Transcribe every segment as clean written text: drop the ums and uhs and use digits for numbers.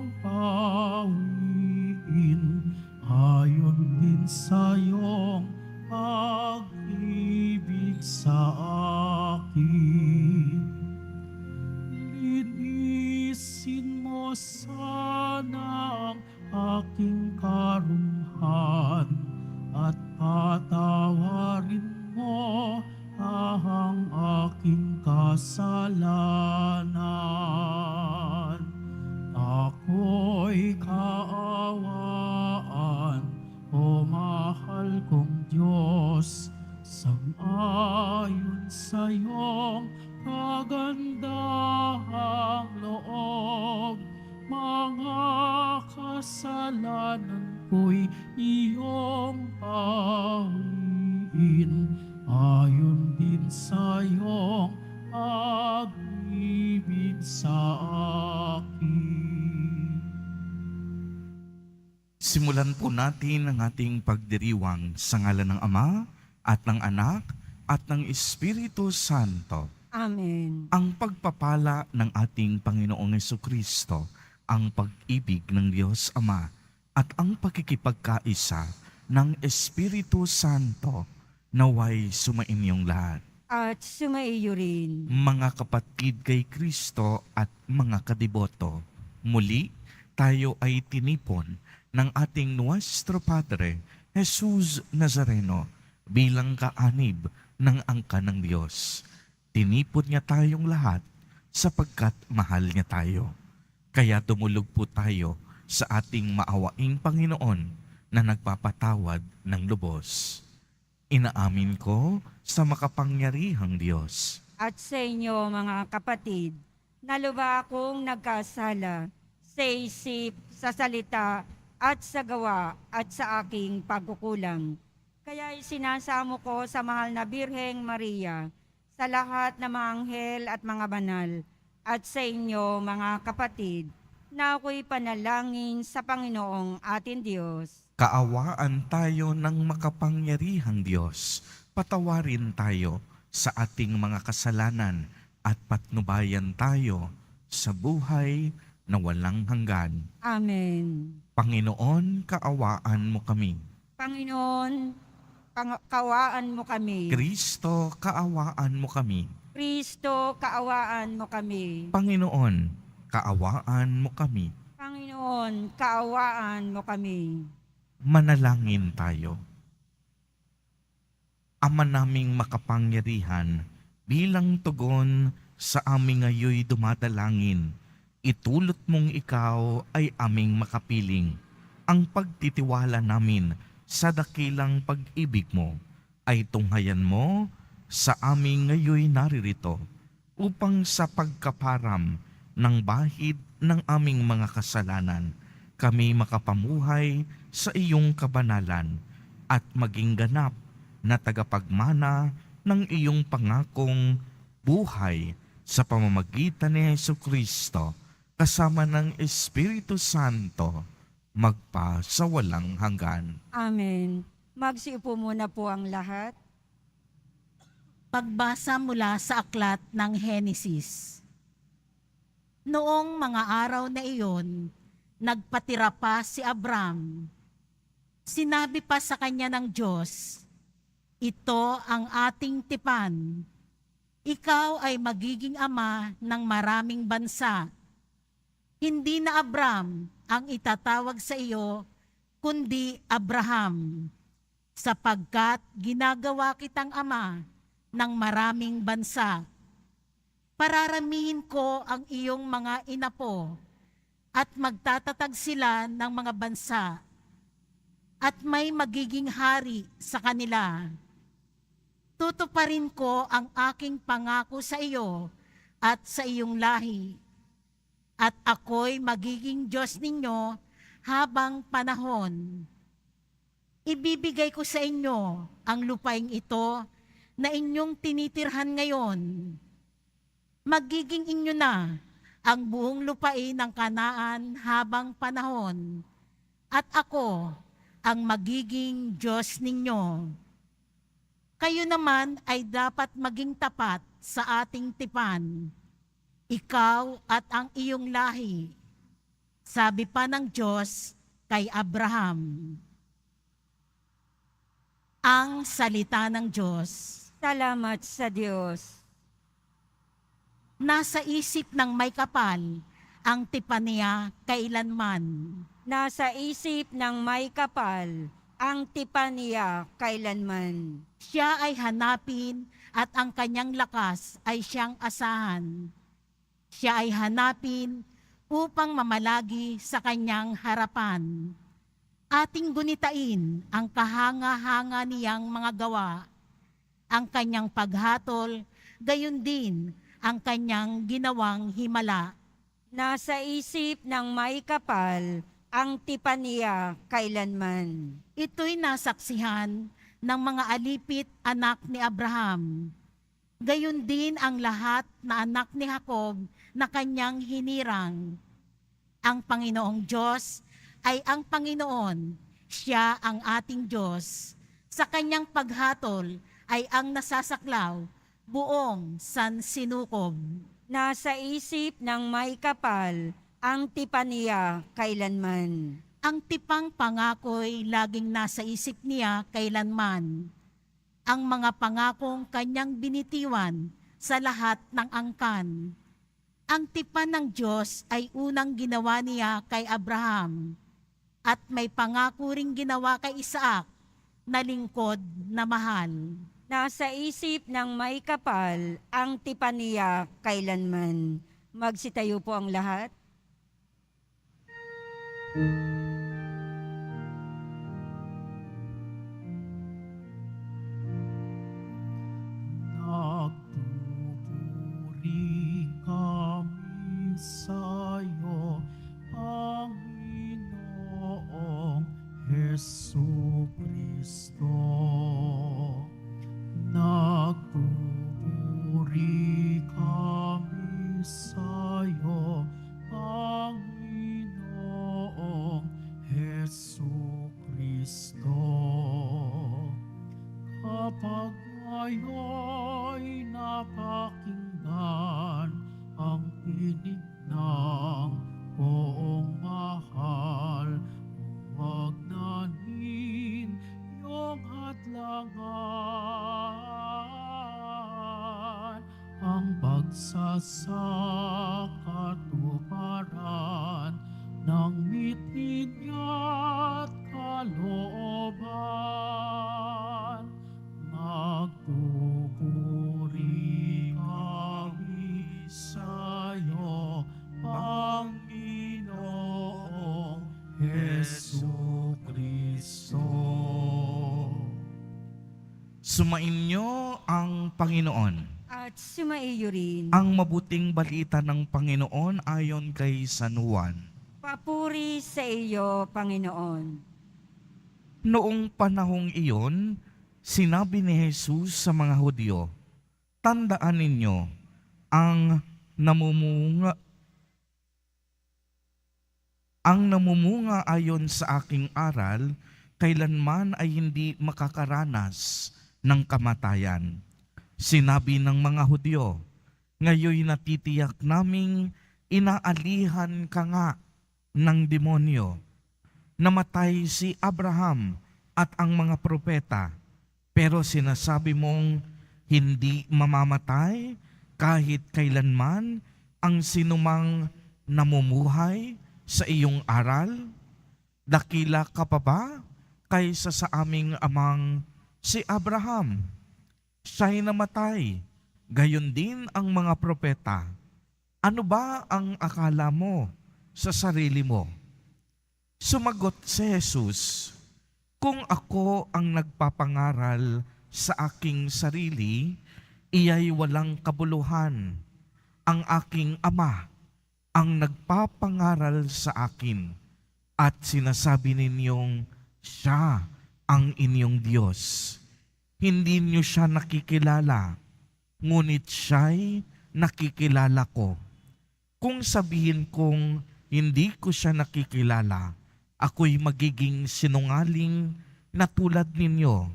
iyong pawiin, ayon din sa iyong pag-ibig sa akin. Linisin mo sana ang aking karunhan at patawarin mo ang aking kasalanan. Ako'y kaawaan, o mahal kong Diyos, sang-ayon sa iyong kagandahang loob. Mga kasalanan ko'y iyong pawiin, ayon din sa iyong pag-ibig sa akin. Simulan po natin ang ating pagdiriwang sa ngalan ng Ama at ng Anak at ng Espiritu Santo. Amen. Ang pagpapala ng ating Panginoong Jesucristo, ang pag-ibig ng Diyos Ama at ang pakikipagkaisa ng Espiritu Santo naway sumainyong lahat. At sumaiyo rin. Mga kapatid kay Kristo at mga kadiboto, muli tayo ay tinipon ng ating Nuestro Padre, Jesus Nazareno, bilang kaanib ng angka ng Diyos. Tinipon niya tayong lahat sapagkat mahal niya tayo. Kaya tumulog po tayo sa ating maawaing Panginoon na nagpapatawad ng lubos. Inaamin ko sa makapangyarihang Diyos At sa inyo mga kapatid, na lubha akong nagkasala sa isip, sa salita, at sa gawa, at sa aking pagkukulang. Kaya isinasamo ko sa mahal na Birheng Maria, sa lahat ng mga anghel at mga banal, at sa inyo mga kapatid, na ako'y panalangin sa Panginoong ating Diyos. kaawaan tayo ng makapangyarihang Diyos. Patawarin tayo sa ating mga kasalanan at patnubayan tayo sa buhay na walang hanggan. Amen. Panginoon, kaawaan mo kami. Panginoon, kawaan mo kami. Kristo, kaawaan mo kami. Kristo, kaawaan mo kami. Panginoon, kaawaan mo kami. Panginoon, kaawaan mo kami. Manalangin tayo. Ama naming makapangyarihan, bilang tugon sa aming ngayoy dumadalangin, itulot mong ikaw ay aming makapiling. Ang pagtitiwala namin sa dakilang pag-ibig mo ay tunghayan mo sa aming ngayoy naririto upang sa pagkaparam ng bahid ng aming mga kasalanan, kami makapamuhay sa iyong kabanalan at maging ganap na tagapagmana ng iyong pangakong buhay sa pamamagitan ni Jesucristo kasama ng Espiritu Santo magpa sa walang hanggan. Amen. Magsiupo muna po ang lahat. Pagbasa mula sa aklat ng Henesis. Noong mga araw na iyon, nagpatira pa si Abram. Sinabi pa sa kanya ng Diyos, "Ito ang ating tipan. Ikaw ay magiging ama ng maraming bansa. Hindi na Abram ang itatawag sa iyo, kundi Abraham, sapagkat ginagawa kitang ama ng maraming bansa. Pararamihin ko ang iyong mga inapo at magtatatag sila ng mga bansa at may magiging hari sa kanila. Tutuparin ko ang aking pangako sa iyo at sa iyong lahi, at ako'y magiging Diyos ninyo habang panahon. Ibibigay ko sa inyo ang lupaing ito na inyong tinitirhan ngayon. Magiging inyo na ang buong lupain ng Kanaan habang panahon, at ako ang magiging Diyos ninyo. Kayo naman ay dapat maging tapat sa ating tipan, ikaw at ang iyong lahi, Sabi pa ng Diyos kay Abraham. Ang salita ng Diyos. Salamat sa Diyos. Nasa isip ng may kapal ang tipanya kailanman. Nasa isip ng may kapal ang tipanya kailanman. Siya ay hanapin at ang kanyang lakas ay siyang asahan. Siya ay hanapin upang mamalagi sa kanyang harapan. Ating gunitain ang kahanga-hanga niyang mga gawa, ang kanyang paghatol, gayon din ang kanyang ginawang himala. Nasa isip ng may kapal ang tipanya kailanman. Ito'y nasaksihan ng mga alipit anak ni Abraham. Gayon din ang lahat na anak ni Jacob na kanyang hinirang. Ang Panginoong Diyos ay ang Panginoon, siya ang ating Diyos. Sa kanyang paghatol ay ang nasasaklaw, buong sansinukob. Nasa isip ng may kapal ang tipanya kailanman. Ang tipang pangako'y laging nasa isip niya kailanman. Ang mga pangakong kanyang binitiwan sa lahat ng angkan. Ang tipan ng Diyos ay unang ginawa niya kay Abraham. At may pangako ring ginawa kay Isaac na lingkod na mahal. Nasa isip ng may kapal ang tipanya kailanman. Magsitayo po ang lahat. Nagpupuri kami sa'yo, Panginoong Jesucristo. Nagpupuri kami sa'yo, Panginoong Jesucristo. Kapag ngayon'y napakinggan ang tinig ng poong mahal, huwag nanin iyong hadlangan ang pagsasakatuparan ng mitin niya't kalooban. Nagpupuri kami sa'yo, Panginoong Jesucristo. Sumainyo ang Panginoon. At sumaiyo rin. Ang mabuting balita ng Panginoon ayon kay San Juan. Papuri sa iyo, Panginoon. Noong panahong iyon, sinabi ni Jesus sa mga Hudyo, "Tandaan ninyo, ang namumunga ayon sa aking aral, kailanman ay hindi makakaranas ng kamatayan." Sinabi ng mga Hudyo, "Ngayoy natitiyak naming inaalihan ka nga ng demonyo. Namatay si Abraham at ang mga propeta, pero sinasabi mong hindi mamamatay kahit kailanman ang sinumang namumuhay sa iyong aral? Dakila ka pa ba kaysa sa aming amang si Abraham? Siya'y namatay, gayon din ang mga propeta. Ano ba ang akala mo sa sarili mo?" Sumagot si Jesus, "Kung ako ang nagpapangaral sa aking sarili, iya'y walang kabuluhan. Ang aking Ama ang nagpapangaral sa akin, at sinasabi ninyong siya ang inyong Diyos. Hindi niyo siya nakikilala, ngunit siya'y nakikilala ko. Kung sabihin kong hindi ko siya nakikilala, ako'y magiging sinungaling na tulad ninyo.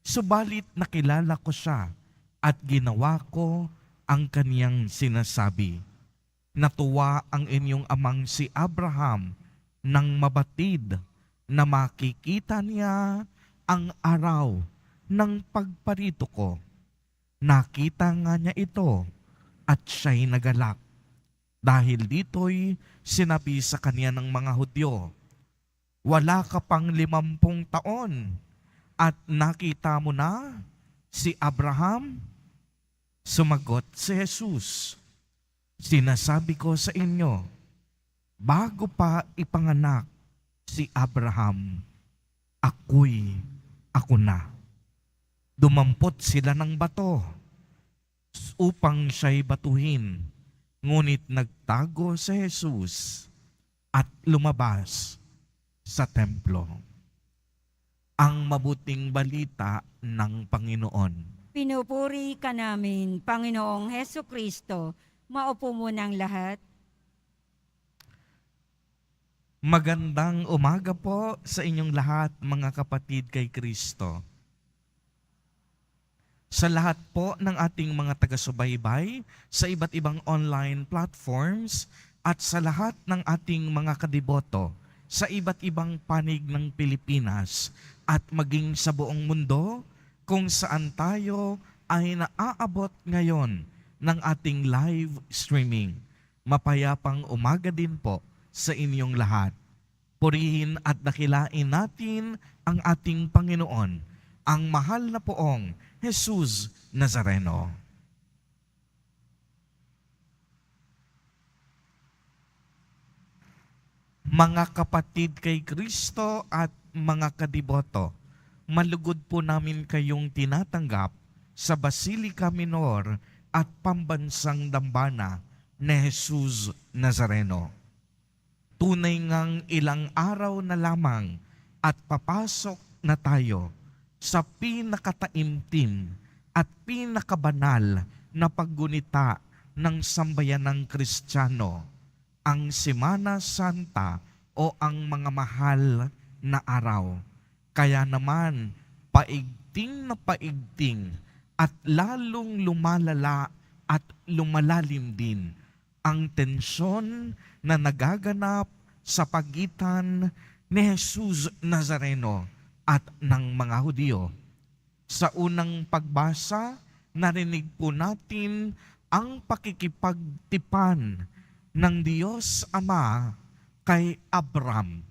Subalit nakilala ko siya at ginawa ko ang kaniyang sinasabi. Natuwa ang inyong amang si Abraham nang mabatid na makikita niya ang araw ng pagparito ko. Nakita nga niya ito at siya'y nagalak. Dahil dito'y sinabi sa kanya ng mga Hudyo, wala ka pang 50 taon at nakita mo na si Abraham? Sumagot si Jesus, sinasabi ko sa inyo, bago pa ipanganak si Abraham, ako na. Dumampot sila ng bato upang siya'y batuhin, ngunit nagtago si Jesus at lumabas sa templo. Ang mabuting balita ng Panginoon. Pinupuri ka namin, Panginoong Heso Kristo. Maupo mo ng lahat. Magandang umaga po sa inyong lahat, mga kapatid kay Kristo. Sa lahat po ng ating mga taga-subaybay sa iba't ibang online platforms at sa lahat ng ating mga kadiboto sa iba't ibang panig ng Pilipinas at maging sa buong mundo kung saan tayo ay naaabot ngayon ng ating live streaming. Mapayapang umaga din po sa inyong lahat. Purihin at dakilain natin ang ating Panginoon, ang mahal na poong Jesus Nazareno. Mga kapatid kay Kristo at mga kadiboto, malugod po namin kayong tinatanggap sa Basilica Minor at Pambansang Dambana ni Jesus Nazareno. Tunay ngang ilang araw na lamang at papasok na tayo sa pinakataimtim at pinakabanal na paggunita ng sambayanang Kristiyano, ang Semana Santa o ang mga mahal na araw. Kaya naman, paigting na paigting at lalong lumalala at lumalalim din ang tensyon na nagaganap sa pagitan ni Jesus Nazareno at ng mga Hudyo. Sa unang pagbasa, narinig po natin ang pakikipagtipan ng Diyos Ama kay Abram.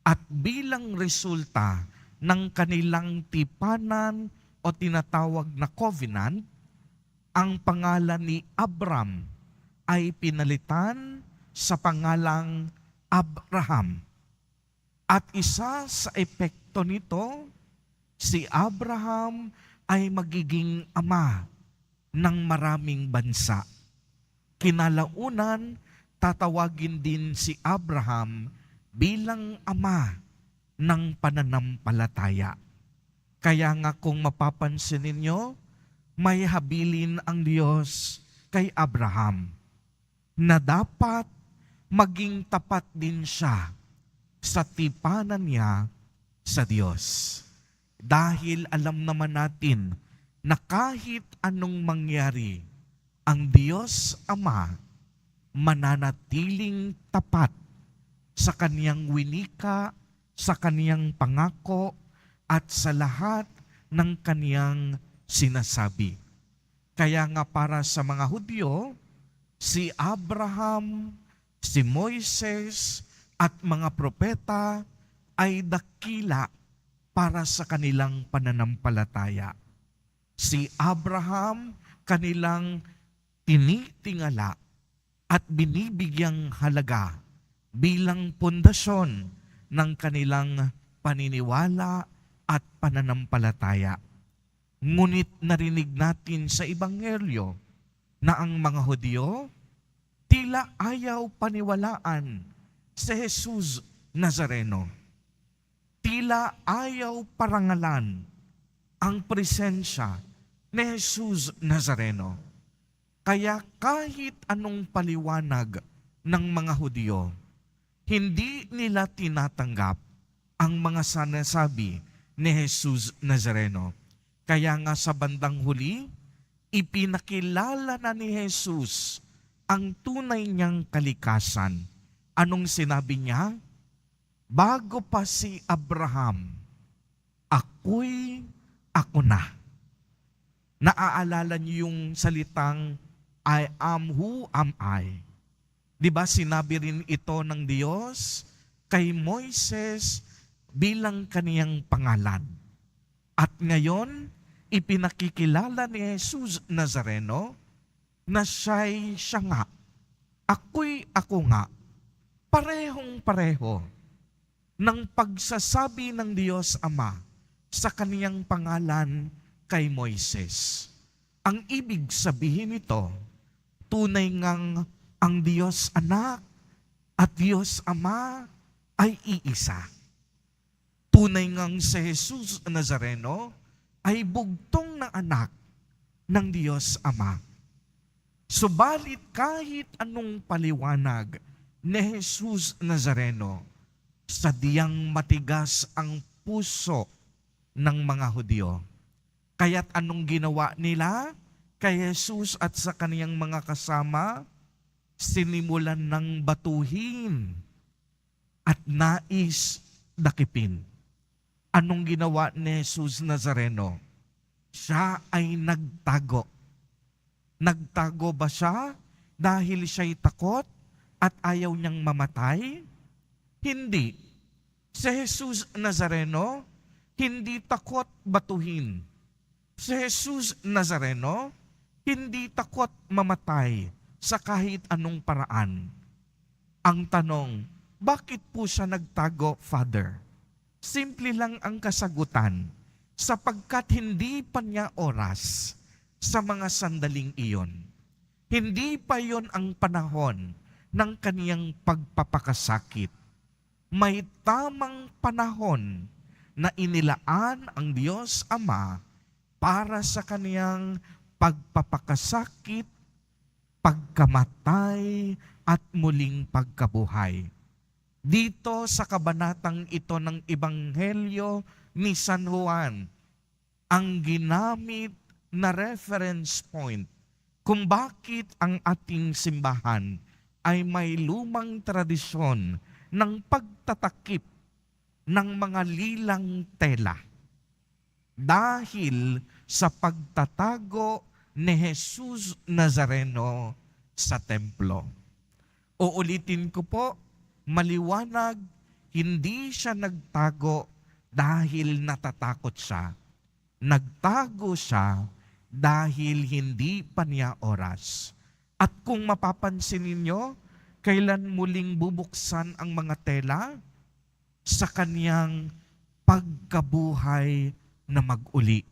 At bilang resulta ng kanilang tipanan o tinatawag na covenant, ang pangalan ni Abram ay pinalitan sa pangalang Abraham. At isa sa epekto nito, si Abraham ay magiging ama ng maraming bansa. Kinalaunan, tatawagin din si Abraham bilang ama ng pananampalataya. Kaya nga kung mapapansin ninyo, may habilin ang Diyos kay Abraham na dapat maging tapat din siya sa tipanan niya sa Diyos. Dahil alam naman natin na kahit anong mangyari, ang Diyos Ama mananatiling tapat sa kaniyang winika, sa kaniyang pangako, at sa lahat ng kaniyang sinasabi. Kaya nga para sa mga Hudyo, si Abraham, si Moises, at mga propeta ay dakila para sa kanilang pananampalataya. Si Abraham kanilang tinitingala at binibigyang halaga bilang pundasyon ng kanilang paniniwala at pananampalataya. Ngunit narinig natin sa Ebanghelyo na ang mga Hudyo tila ayaw paniwalaan si Jesus Nazareno. Tila ayaw parangalan ang presensya ni Jesus Nazareno. Kaya kahit anong paliwanag ng mga Hudyo, hindi nila tinatanggap ang mga sinasabi ni Jesus Nazareno. Kaya nga sa bandang huli, ipinakilala na ni Jesus ang tunay niyang kalikasan. Anong sinabi niya? Bago pa si Abraham, ako na. Naaalala niyo yung salitang, I am who am I. Di ba sinabi rin ito ng Diyos kay Moises bilang kaniyang pangalan. At ngayon, ipinakikilala ni Jesus Nazareno na siya nga. Ako nga. Parehong-pareho ng pagsasabi ng Diyos Ama sa kaniyang pangalan kay Moises. Ang ibig sabihin nito, tunay ngang ang Diyos Anak at Diyos Ama ay iisa. Tunay ngang si Jesus Nazareno ay bugtong na anak ng Diyos Ama. Subalit kahit anong paliwanag ni Jesus Nazareno, sadyang matigas ang puso ng mga Hudyo. Kaya't anong ginawa nila kay Jesus at sa kaniyang mga kasama? Sinimulan ng batuhin at nais dakipin. Anong ginawa ni Jesus Nazareno? Siya ay nagtago. Nagtago ba siya dahil siya'y takot at ayaw niyang mamatay? Hindi. Si Jesus Nazareno, hindi takot batuhin. Si Jesus Nazareno, hindi takot mamatay sa kahit anong paraan. Ang tanong, bakit po siya nagtago, Father? Simple lang ang kasagutan, sapagkat hindi pa niya oras sa mga sandaling iyon. Hindi pa iyon ang panahon ng kaniyang pagpapakasakit. May tamang panahon na inilaan ang Diyos Ama para sa kaniyang pagpapakasakit, pagkamatay, at muling pagkabuhay. Dito sa kabanatang ito ng Ebanghelyo ni San Juan, ang ginamit na reference point kung bakit ang ating simbahan ay may lumang tradisyon ng pagtatakip ng mga lilang tela. Dahil sa pagtatago ni Jesus Nazareno sa templo. Uulitin ko po, maliwanag, hindi siya nagtago dahil natatakot siya. Nagtago siya dahil hindi pa niya oras. At kung mapapansin ninyo, kailan muling bubuksan ang mga tela? Sa kaniyang pagkabuhay na mag-uli.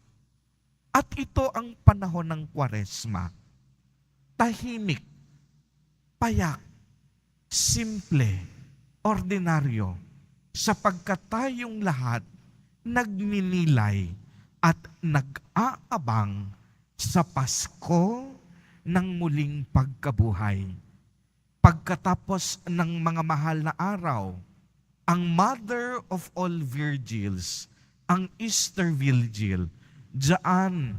At ito ang panahon ng Kwaresma. Tahimik, payak, simple, ordinaryo, sapagkat tayong lahat nagninilay at nag-aabang sa Pasko ng muling pagkabuhay. Pagkatapos ng mga mahal na araw, ang Mother of all Virgins, ang Easter Vigil, diyan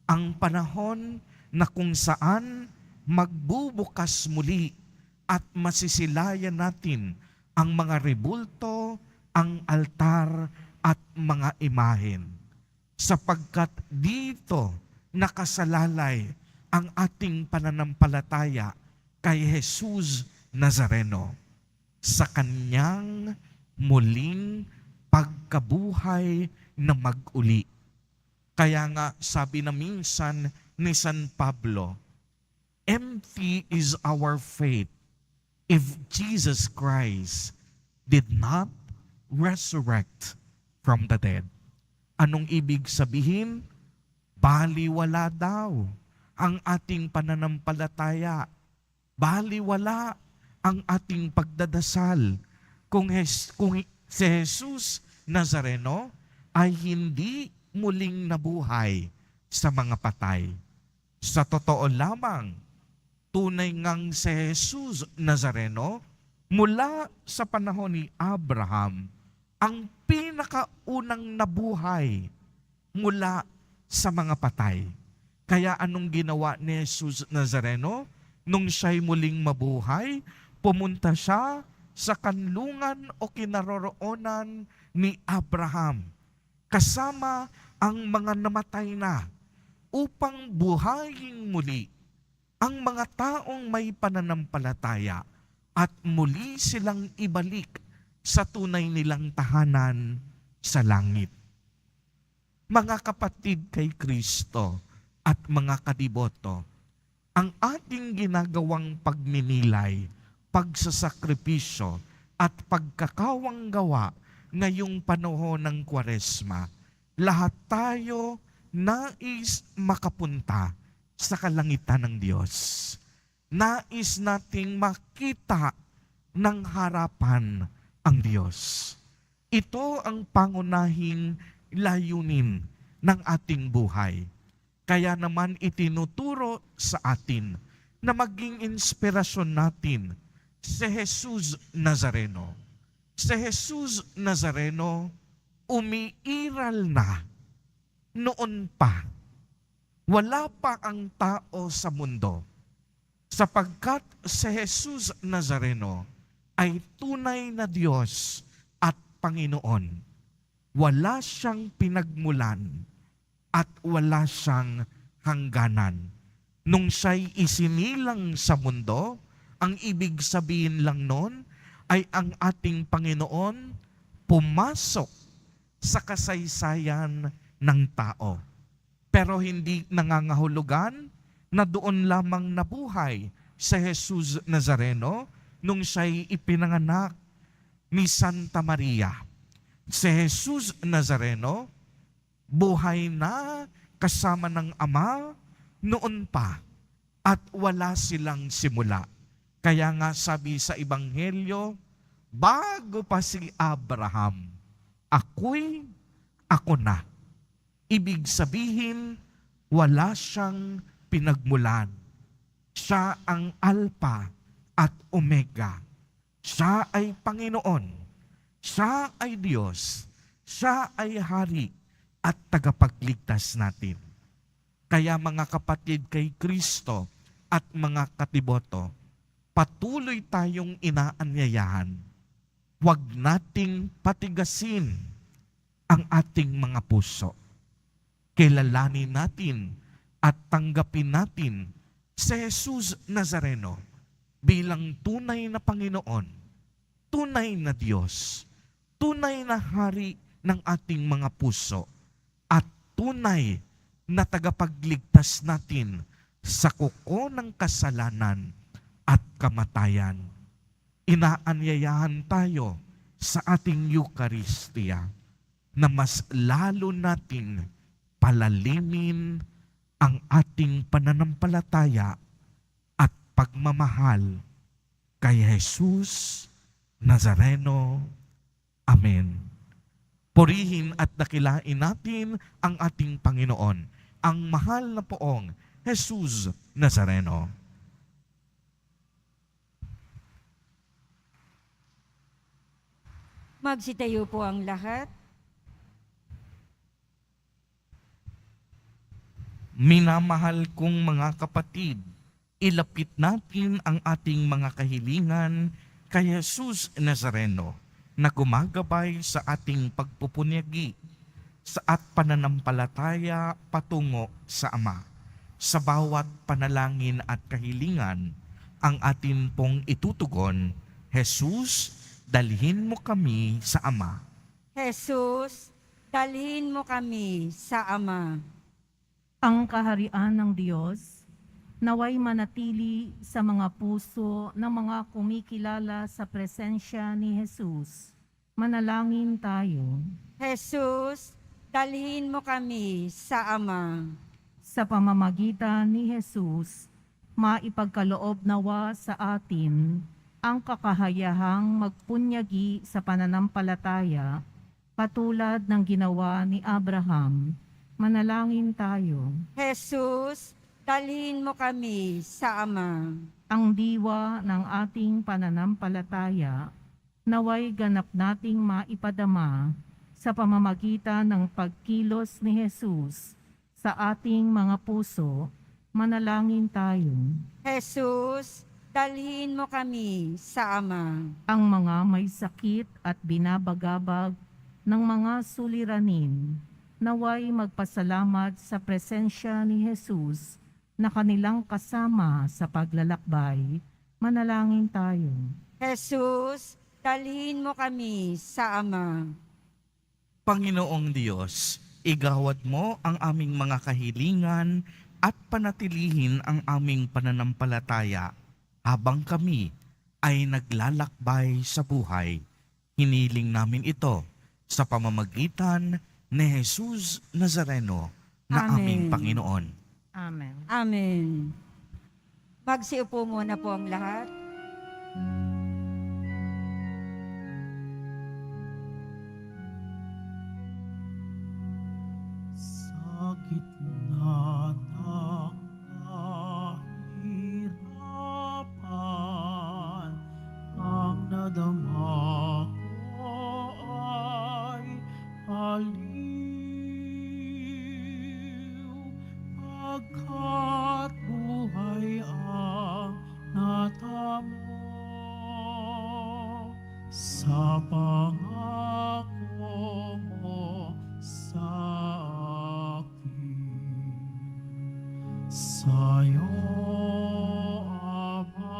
ang panahon na kung saan magbubukas muli at masisilayan natin ang mga rebulto, ang altar at mga imahen. Sapagkat dito nakasalalay ang ating pananampalataya kay Jesus Nazareno sa kanyang muling pagkabuhay na mag-uli. Kaya nga sabi na minsan ni San Pablo, empty is our faith if Jesus Christ did not resurrect from the dead. Anong ibig sabihin? Baliwala daw ang ating pananampalataya. Baliwala ang ating pagdadasal kung si Jesus Nazareno ay hindi muling nabuhay sa mga patay. Sa totoo lamang, tunay ngang si Jesus Nazareno, mula sa panahon ni Abraham, ang pinakaunang nabuhay mula sa mga patay. Kaya anong ginawa ni Jesus Nazareno? Nung siya'y muling mabuhay, pumunta siya sa kanlungan o kinaroroonan ni Abraham, kasama ang mga namatay na, upang buhayin muli ang mga taong may pananampalataya at muli silang ibalik sa tunay nilang tahanan sa langit. Mga kapatid kay Kristo at mga kadiboto, ang ating ginagawang pagninilay, pagsasakripisyo at pagkakawang gawa ngayong panahon ng Kwaresma, lahat tayo nais makapunta sa kalangitan ng Diyos. Nais nating makita ng harapan ang Diyos. Ito ang pangunahing layunin ng ating buhay. Kaya naman itinuturo sa atin na maging inspirasyon natin si Jesus Nazareno. Si Jesus Nazareno umiiral na noon pa. Wala pa ang tao sa mundo, sapagkat si Jesus Nazareno ay tunay na Diyos at Panginoon. Wala siyang pinagmulan at wala siyang hangganan. Nung siya'y isinilang sa mundo, ang ibig sabihin lang nun ay ang ating Panginoon pumasok sa kasaysayan ng tao. Pero hindi nangangahulugan na doon lamang nabuhay si Jesus Nazareno nung siya'y ipinanganak ni Santa Maria. Si Jesus Nazareno buhay na kasama ng Ama noon pa at wala silang simula. Kaya nga sabi sa Ebanghelyo, bago pa si Abraham, ako na. Ibig sabihin, wala siyang pinagmulan. Siya ang Alpha at Omega. Siya ay Panginoon. Siya ay Diyos. Siya ay Hari at tagapagligtas natin. Kaya mga kapatid kay Kristo at mga katiboto, patuloy tayong inaanyayahan. Huwag nating patigasin ang ating mga puso. Kilalanin natin at tanggapin natin si Jesus Nazareno bilang tunay na Panginoon, tunay na Diyos, tunay na Hari ng ating mga puso, at tunay na tagapagligtas natin sa kuko ng kasalanan at kamatayan. Inaanyayahan tayo sa ating Eucharistia na mas lalo nating palalimin ang ating pananampalataya at pagmamahal kay Jesus Nazareno. Amen. Purihin at dakilain natin ang ating Panginoon, ang mahal na poong Jesus Nazareno. Magsitayo po ang lahat. Minamahal kong mga kapatid, ilapit natin ang ating mga kahilingan kay Jesus Nazareno na gumagabay sa ating pagpupunyagi sa at pananampalataya patungo sa Ama. Sa bawat panalangin at kahilingan, ang atin pong itutugon, Jesus, dalhin mo kami sa Ama. Jesus, dalhin mo kami sa Ama. Ang kaharian ng Diyos naway manatili sa mga puso ng mga kumikilala sa presensya ni Jesus. Manalangin tayo. Jesus, dalhin mo kami sa Ama. Sa pamamagitan ni Jesus, maipagkaloob nawa sa atin ang kakahayahang magpunyagi sa pananampalataya katulad ng ginawa ni Abraham. Manalangin tayo. Jesus, dalhin mo kami sa Ama. Ang diwa ng ating pananampalataya naway ganap nating maipadama sa pamamagitan ng pagkilos ni Jesus sa ating mga puso Manalangin tayo. Jesus, dalhin mo kami sa Ama. Ang mga may sakit at binabagabag ng mga suliranin, naway magpasalamat sa presensya ni Jesus na kanilang kasama sa paglalakbay. Manalangin tayo. Jesus, dalhin mo kami sa Ama. Panginoong Diyos, igawad mo ang aming mga kahilingan at panatilihin ang aming pananampalataya habang kami ay naglalakbay sa buhay. Hiniling namin ito sa pamamagitan ni Jesus Nazareno na Amen. aming Panginoon. Amen. Amen. Magsiupo muna po ang lahat. Sa gitna ng kahirapan, ang nadama ko ay aliw, pagkat buhay ang natamo sa pangako mo sa akin. Sa'yo, Ama,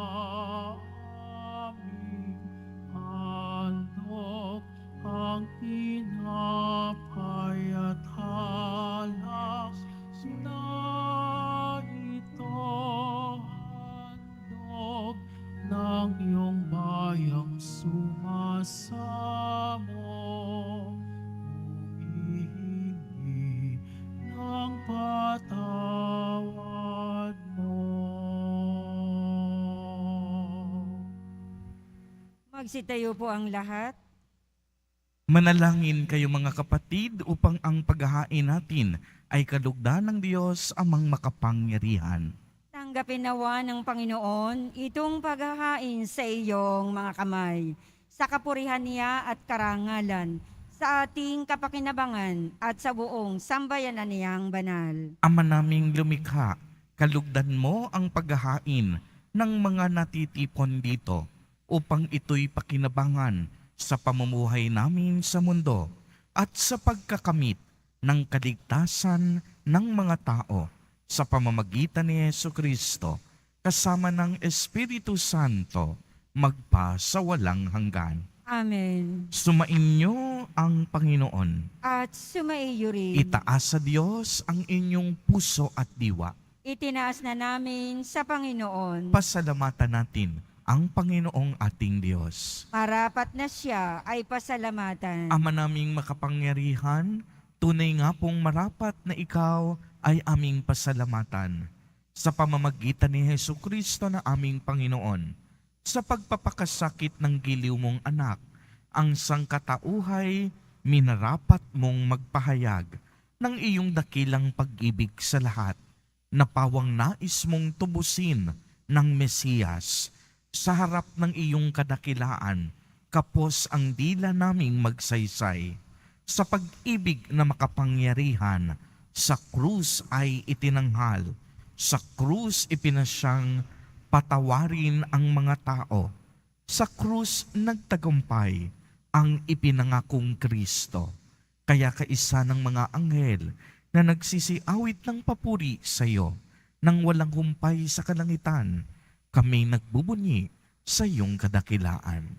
aming handog ang tinapay at alak na ito handog ng iyong bayang sumasamo. Humihingi ng patawad mo. Magsitayo po ang lahat. Manalangin kayo mga kapatid upang ang paghahain natin ay kalugdan ng Diyos amang makapangyarihan. Tanggapin nawa ng Panginoon itong paghahain sa iyong mga kamay, sa kapurihan niya at karangalan, sa ating kapakinabangan at sa buong sambayanan niyang banal. Ama naming lumikha, kalugdan mo ang paghahain ng mga natitipon dito upang ito'y pakinabangan sa pamumuhay namin sa mundo at sa pagkakamit ng kaligtasan ng mga tao sa pamamagitan ni Jesucristo kasama ng Espiritu Santo magpa sa walang hanggan. Amen. Sumainyo ang Panginoon. At sumaiyo rin. Itaas sa Diyos ang inyong puso at diwa. Itinaas na namin sa Panginoon. Pasalamatan natin ang Panginoong ating Diyos. Marapat na siya ay pasalamatan. Ama naming makapangyarihan, tunay nga pong marapat na ikaw ay aming pasalamatan sa pamamagitan ni Jesucristo na aming Panginoon, sa pagpapakasakit ng giliw mong anak, ang sangkatauhay minarapat mong magpahayag ng iyong dakilang pag-ibig sa lahat, na pawang nais mong tubusin ng Mesiyas. Sa harap ng iyong kadakilaan, kapos ang dila naming magsaysay. Sa pag-ibig na makapangyarihan, sa krus ay itinanghal. Sa krus ipinasyang patawarin ang mga tao. Sa krus nagtagumpay ang ipinangakong Kristo. Kaya kaisa ng mga anghel na nagsisiawit ng papuri sa iyo nang walang humpay sa kalangitan, kami nagbubunyi sa iyong kadakilaan.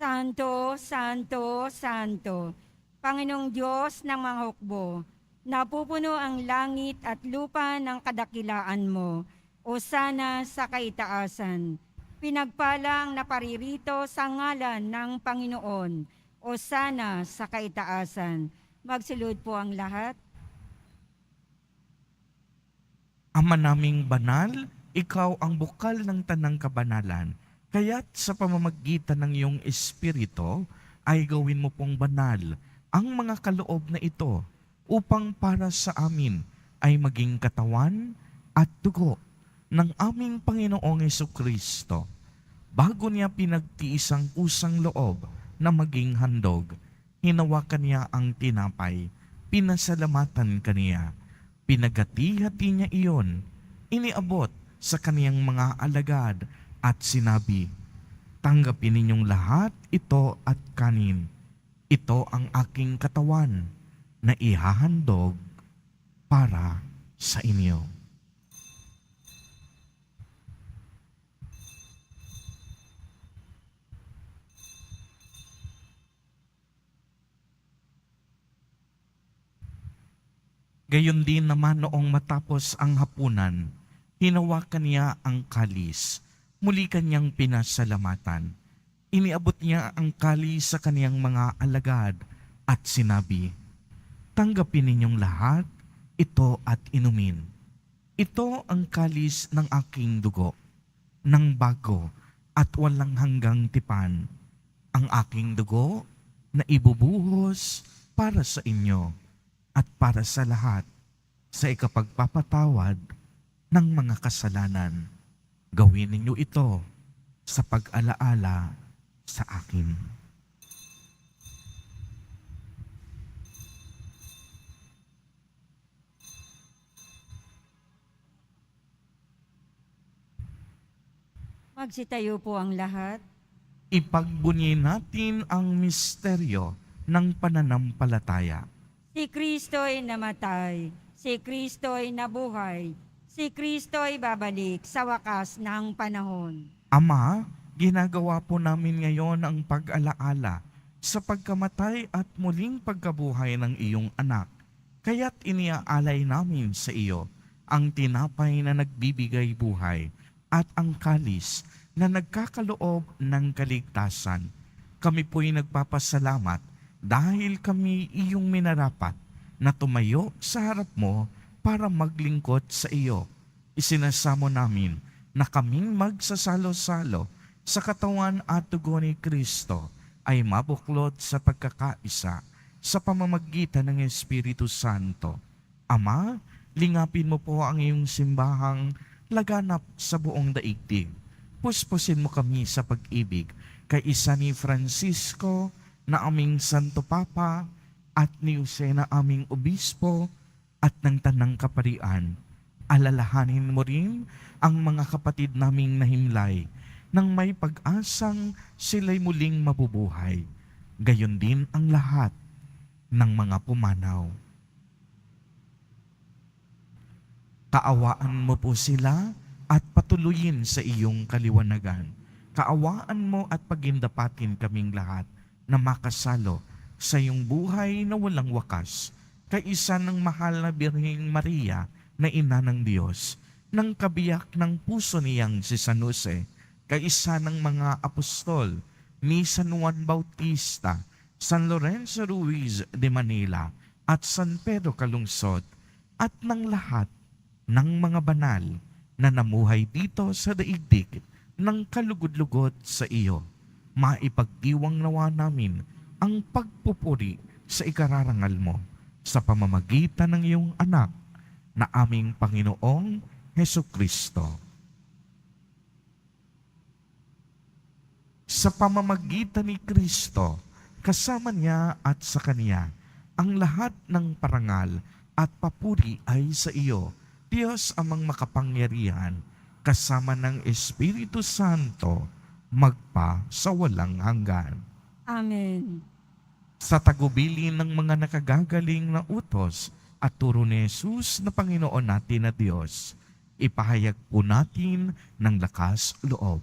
Santo, Santo, Santo, Panginoong Diyos ng mga hukbo, napupuno ang langit at lupa ng kadakilaan mo, o sana sa kaitaasan. Pinagpalang naparirito sa ngalan ng Panginoon, o sana sa kaitaasan. Magsulod po ang lahat. Ama naming banal, ikaw ang bukal ng tanang kabanalan, kaya't sa pamamagitan ng iyong Espiritu ay gawin mo pong banal ang mga kaloob na ito upang para sa amin ay maging katawan at dugo ng aming Panginoong Jesucristo. Bago niya pinagtiis ang kusang loob na maging handog, hinawakan niya ang tinapay, pinasalamatan kaniya, pinagati-hati niya iyon, iniabot sa kaniyang mga alagad at sinabi, "Tanggapin ninyong lahat ito at kanin. Ito ang aking katawan na ihahandog para sa inyo." Gayon din naman noong matapos ang hapunan, hinawakan niya ang kalis. Muli kanyang pinasalamatan. Iniabot niya ang kalis sa kaniyang mga alagad at sinabi, "Tanggapin ninyong lahat ito at inumin. Ito ang kalis ng aking dugo, ng bago at walang hanggang tipan. Ang aking dugo na ibubuhos para sa inyo at para sa lahat sa ikapagpapatawad ng mga kasalanan. Gawin ninyo ito sa pag-alaala sa akin." Magsitayo po ang lahat. Ipagbunyi natin ang misteryo ng pananampalataya. Si Kristo'y namatay, si Kristo'y nabuhay, si Kristo'y babalik sa wakas ng panahon. Ama, ginagawa po namin ngayon ang pag-alaala sa pagkamatay at muling pagkabuhay ng iyong anak. Kaya't iniaalay namin sa iyo ang tinapay na nagbibigay buhay at ang kalis na nagkakaloob ng kaligtasan. Kami po'y nagpapasalamat dahil kami iyong minarapat na tumayo sa harap mo para maglingkod sa iyo. Isinasamo namin na kaming magsasalo-salo sa katawan at dugo ni Kristo ay mabuklod sa pagkakaisa sa pamamagitan ng Espiritu Santo. Ama, lingapin mo po ang iyong simbahang laganap sa buong daigdig. Puspusin mo kami sa pag-ibig kay isa ni Francisco na aming Santo Papa at ni Jose na aming Obispo at ng Tanang Kaparian. Alalahanin mo rin ang mga kapatid naming nahimlay nang may pag-asang sila'y muling mabubuhay. Gayon din ang lahat ng mga pumanaw. Kaawaan mo po sila at patuloyin sa iyong kaliwanagan. Kaawaan mo at pagindapatin kaming lahat na makasalo sa iyong buhay na walang wakas, kaisa ng mahal na Birheng Maria na ina ng Diyos, ng kabiyak ng puso niyang si San Jose, kaisa ng mga apostol ni San Juan Bautista, San Lorenzo Ruiz de Manila, at San Pedro Calungsod, at ng lahat ng mga banal na namuhay dito sa daigdig ng kalugod-lugod sa iyo. Maipagdiwang nawa namin ang pagpupuri sa ikararangal mo sa pamamagitan ng iyong anak na aming Panginoong Hesukristo. Sa pamamagitan ni Kristo, kasama niya at sa Kanya, ang lahat ng parangal at papuri ay sa iyo, Diyos amang makapangyarihan, kasama ng Espiritu Santo, magpa sa walang hanggan. Amen. Sa tagubilin ng mga nakagagaling na utos at turo ni Jesus na Panginoon natin na Diyos, ipahayag po natin ng lakas loob.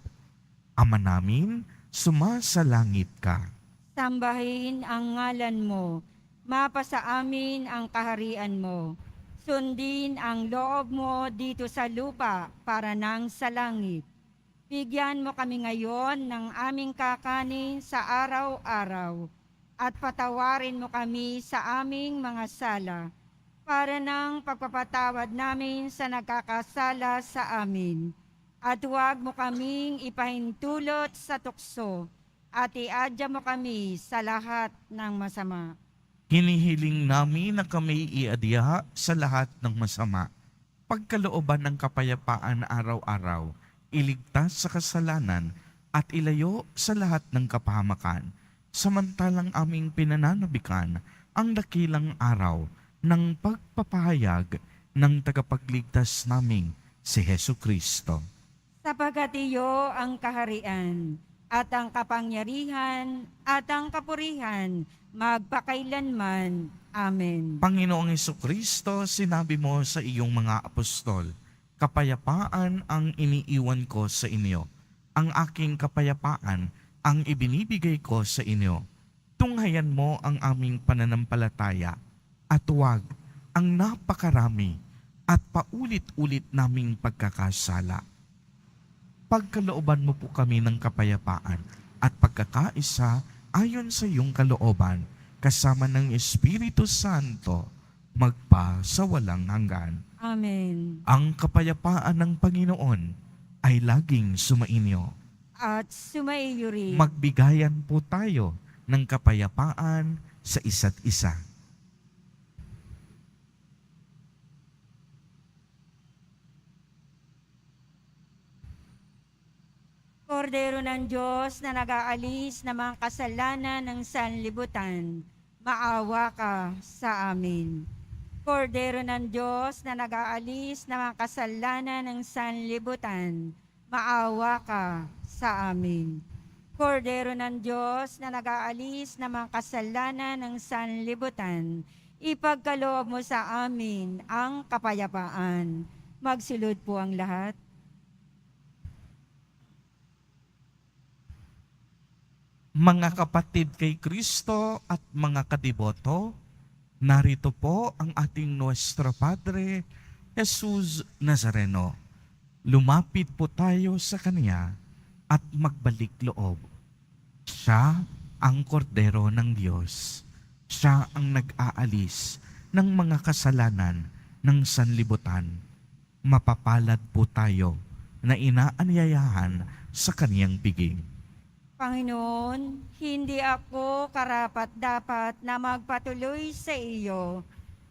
Ama namin, sumasalangit ka. Sambahin ang ngalan mo, mapasa amin ang kaharian mo. Sundin ang loob mo dito sa lupa para nang sa langit. Bigyan mo kami ngayon ng aming kakanin sa araw-araw at patawarin mo kami sa aming mga sala para nang pagpapatawad namin sa nagkakasala sa amin. At huwag mo kaming ipahintulot sa tukso at iadya mo kami sa lahat ng masama. Hinihiling namin na kami iadya sa lahat ng masama. Pagkalooban ng kapayapaan araw-araw, iligtas sa kasalanan at ilayo sa lahat ng kapahamakan. Samantalang aming pinananabikan ang dakilang araw ng pagpapahayag ng tagapagligtas naming si Hesu Kristo. Sapagkat iyo ang kaharian, at ang kapangyarihan, at ang kapurihan, magpakailanman. Amen. Panginoong Hesu Kristo, sinabi mo sa iyong mga apostol, kapayapaan ang iniiwan ko sa inyo. Ang aking kapayapaan ang ibinibigay ko sa inyo. Tunghayan mo ang aming pananampalataya at huwag ang napakarami at paulit-ulit naming pagkakasala. Pagkalooban mo po kami ng kapayapaan at pagkakaisa ayon sa iyong kalooban, kasama ng Espiritu Santo, magpa sa walang hanggan. Amen. Ang kapayapaan ng Panginoon ay laging sumainyo. At sumaiyo rin. Magbigayan po tayo ng kapayapaan sa isa't isa. Kordero ng Diyos na nag-aalis ng mga kasalanan ng sanlibutan, maawa ka sa amin. Kordero ng Diyos na nag-aalis ng mga kasalanan ng sanlibutan, maawa ka sa amin. Kordero ng Diyos na nag-aalis ng mga kasalanan ng sanlibutan, ipagkaloob mo sa amin ang kapayapaan. Magsulod po ang lahat. Mga kapatid kay Kristo at mga kadiboto, narito po ang ating Nuestro Padre, Jesus Nazareno. Lumapit po tayo sa Kanya at magbalik loob. Siya ang kordero ng Diyos. Siya ang nag-aalis ng mga kasalanan ng sanlibutan. Mapapalad po tayo na inaanyayahan sa Kaniyang piging. Panginoon, hindi ako karapat-dapat na magpatuloy sa iyo,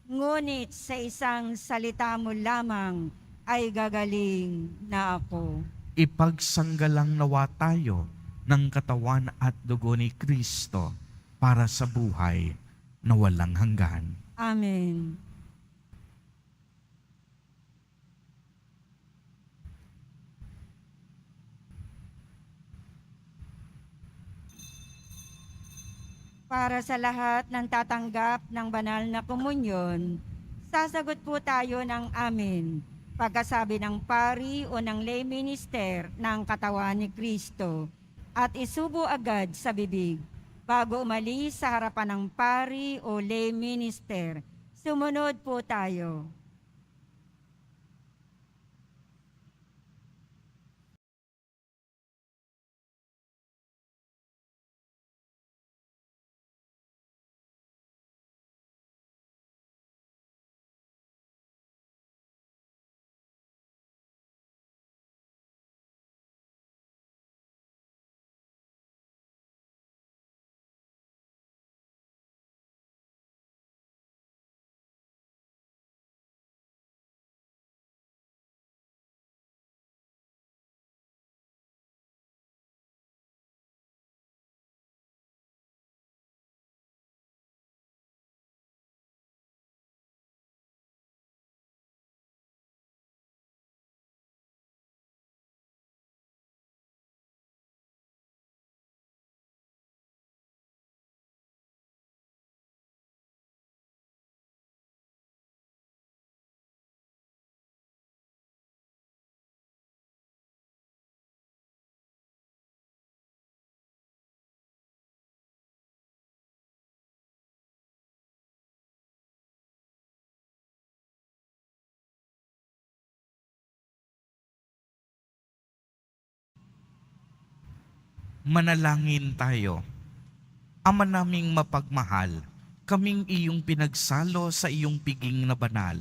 ngunit sa isang salita mo lamang ay gagaling na ako. Ipagsanggalang nawa tayo ng katawan at dugo ni Kristo para sa buhay na walang hanggan. Amen. Para sa lahat ng tatanggap ng banal na komunyon, sasagot po tayo ng amen. Pagkasabi ng pari o ng lay minister ng katawan ni Kristo at isubo agad sa bibig. Bago umalis sa harapan ng pari o lay minister, sumunod po tayo. Manalangin tayo. Ama naming mapagmahal, kaming iyong pinagsalo sa iyong piging na banal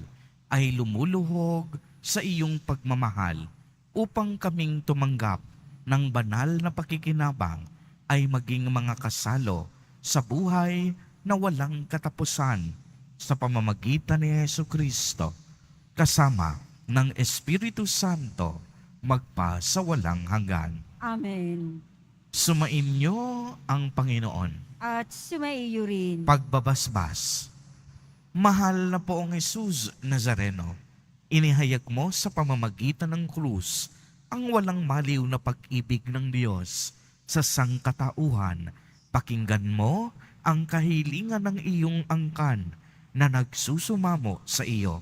ay lumuluhog sa iyong pagmamahal upang kaming tumanggap ng banal na pakikinabang ay maging mga kasalo sa buhay na walang katapusan sa pamamagitan ni Hesu Kristo kasama ng Espiritu Santo magpa sa walang hanggan. Amen. Sumainyo ang Panginoon. At sumaiyo rin. Pagbabasbas. Mahal na poong Jesus Nazareno, Inihayag mo sa pamamagitan ng krus ang walang maliw na pag-ibig ng Diyos sa sangkatauhan. Pakinggan mo ang kahilingan ng iyong angkan na nagsusumamo sa iyo.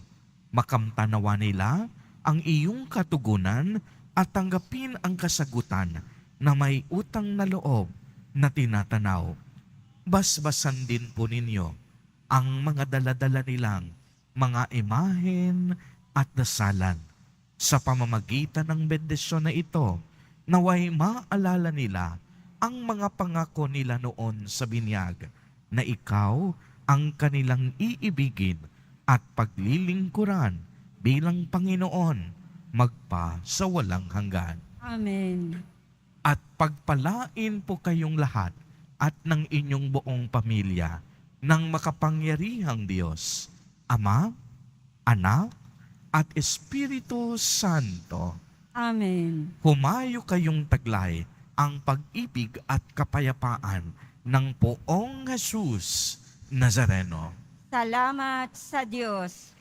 Makamtanawa nila ang iyong katugunan at tanggapin ang kasagutan na may utang na loob na tinatanaw. Basbasan din po ninyo ang mga daladala nilang mga imahen at dasalan. Sa pamamagitan ng bendisyon na ito, naway maalala nila ang mga pangako nila noon sa binyag na ikaw ang kanilang iibigin at paglilingkuran bilang Panginoon magpa sa walang hanggan. Amen. At pagpalain po kayong lahat at ng inyong buong pamilya ng makapangyarihang Diyos, Ama, Anak, at Espiritu Santo. Amen. Humayo kayong taglay ang pag-ibig at kapayapaan ng Poong Jesus Nazareno. Salamat sa Diyos.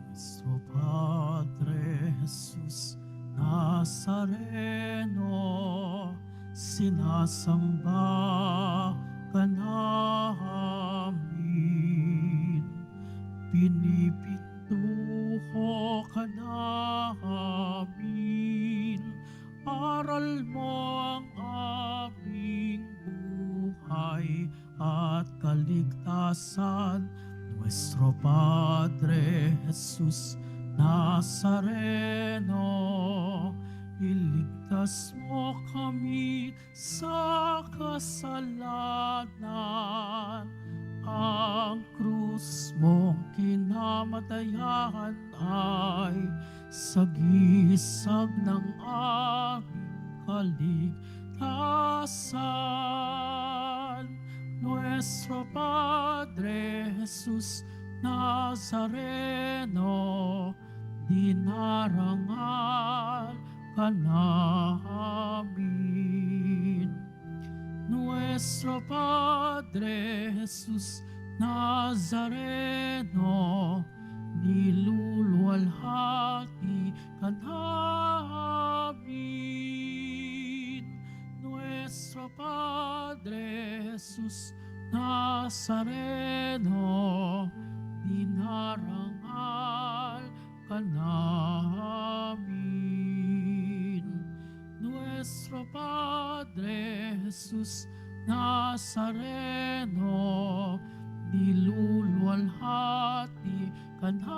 Nuestro Padre Jesus Nazareno, sinasamba ka namin, pinipintuho ka namin, aral mo ang aming buhay at kaligtasan. Nuestro Padre Jesus Nazareno, iligtas mo kami sa kasalanan. Ang krus mong kinamatayan ay sagisag ng aming kaligtasan. Nuestro Padre Jesus Nazareno, dinarangal ka namin. Nuestro Padre Jesus Nazareno, niluluwalhati ka namin. Nuestro Padre Jesus Nazareno, dinarangal ka namin. Nuestro Padre Jesus Nazareno, niluluwalhati ka namin.